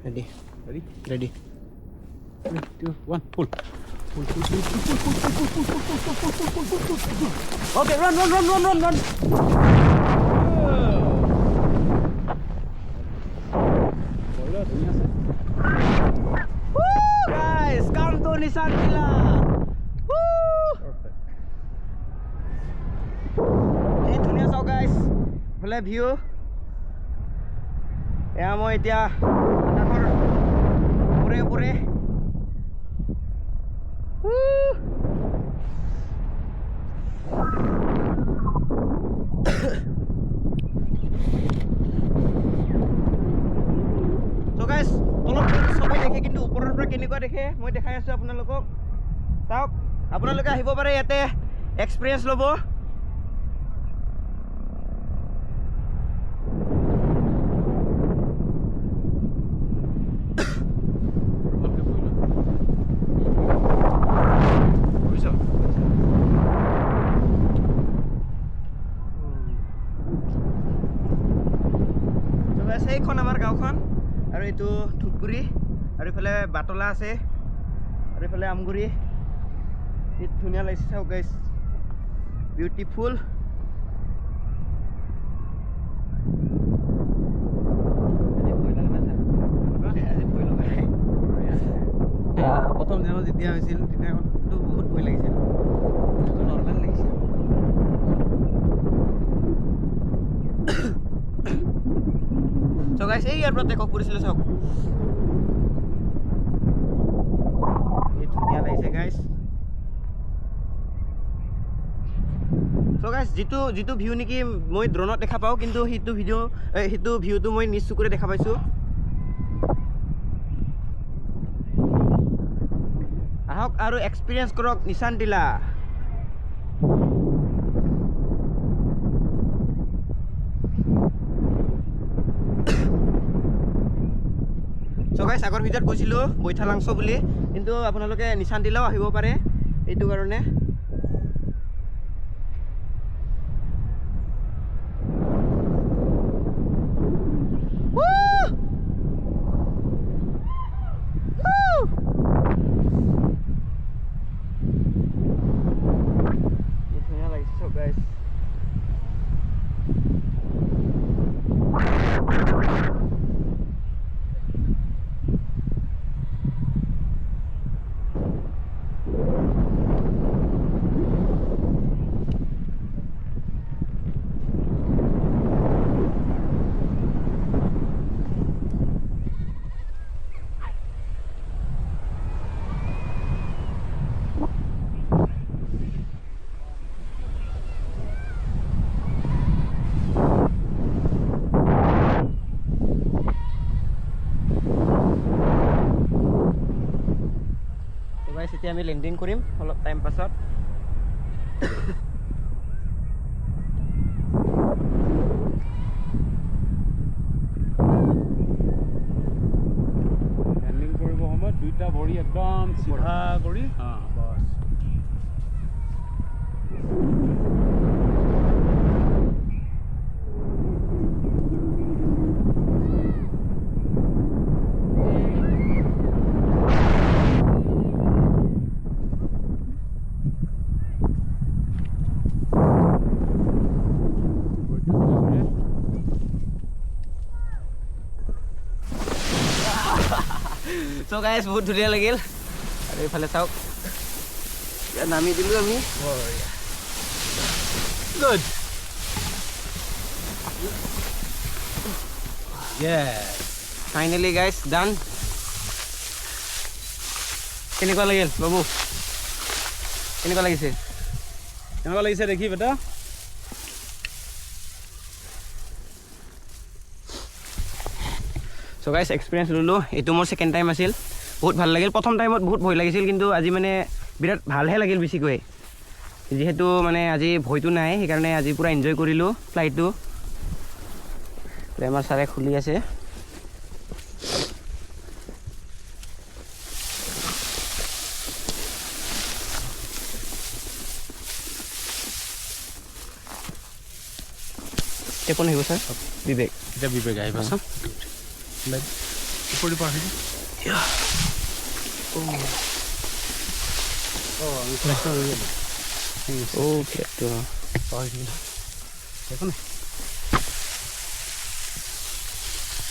Ready. Ready? Ready. 3, 2, 1, pull. Okay, run. Boiler, ধুনীয়া আছে। Woo, guys, come to Nissan Villa. Woo! Perfect. কি ধুনীয়া চাওক গাইছ ভালে ভিউ এয়া মই এতিয়া আকাশৰ ওপৰে So guys, তলত সবাই দেখে কিন্তু ওপৰৰ পৰা কেনেকুৱা দেখে মই দেখাই আছো আপোনালোকক চাওক আপোনালোকে আহিব পাৰে ইয়াতে এক্সপিৰিয়েঞ্চ ল'ব সেইখন আমাৰ গাঁওখন আৰু এইটো ধুপগুৰি আৰু ইফালে বাটলা আছে আৰু ইফালে আমগুৰি কি ধুনীয়া লাগিছে চাওক গাইছ বিউটিফুল প্ৰথম দিনত যেতিয়া হৈছিল তেতিয়াতো বহুত ভয় লাগিছিল নৰ্মেল লাগিছিল So guys, ইয়াৰ পৰা টেক অফ কৰিছিলো চাওক এই ধুনীয়া লাগিছে গাইছ So guys, যিটো ভিউ নেকি মই ড্ৰোনত দেখা পাওঁ কিন্তু সেইটো ভিউটো মই নিজ চকুৰে দেখা পাইছোঁ আহক আৰু এক্সপিৰিয়েঞ্চ কৰক নিচান টিলা So guys, আগৰ ভিডিঅ'ত কৈছিলোঁ বৈঠালাংছ বুলি কিন্তু আপোনালোকে নিচান টিলাও আহিব পাৰে এইটো কাৰণে ধুনীয়া লাগিছে চব গাইছ এতিয়া আমি লেন্ডিং কৰিম অলপ টাইম পাছত লেন্ডিং কৰিব সময়ত দুইটা ভৰি একদম চিধা কৰি বস So guys, বহুত ধুনীয়া লাগিল আৰু এইফালে চাওক নামি দিলোঁ আমি Good. Yes. Finally guys, done. কেনেকুৱা লাগিল বাবু কেনেকুৱা লাগিছে কেনেকুৱা লাগিছে দেখি বেটা So guys, এক্সপিৰিয়েঞ্চ ল'লোঁ এইটো মোৰ ছেকেণ্ড টাইম আছিল বহুত ভাল লাগিল প্ৰথম টাইমত বহুত ভয় লাগিছিল কিন্তু আজি মানে বিৰাট ভালহে লাগিল বেছিকৈ যিহেতু মানে আজি ভয়টো নাই সেইকাৰণে আজি পুৰা এনজয় কৰিলোঁ ফ্লাইটটো আমাৰ ছাৰে খুলি আছে কোন আহিব ছাৰ বিবেক এতিয়া বিবেক আহিব চাম ওপৰি পাৰ হৈ আমি ফ্লেক্সৰ হৈ গ'লো অ' সেইটো পাৰ হৈ থাকিলোঁ একো নাই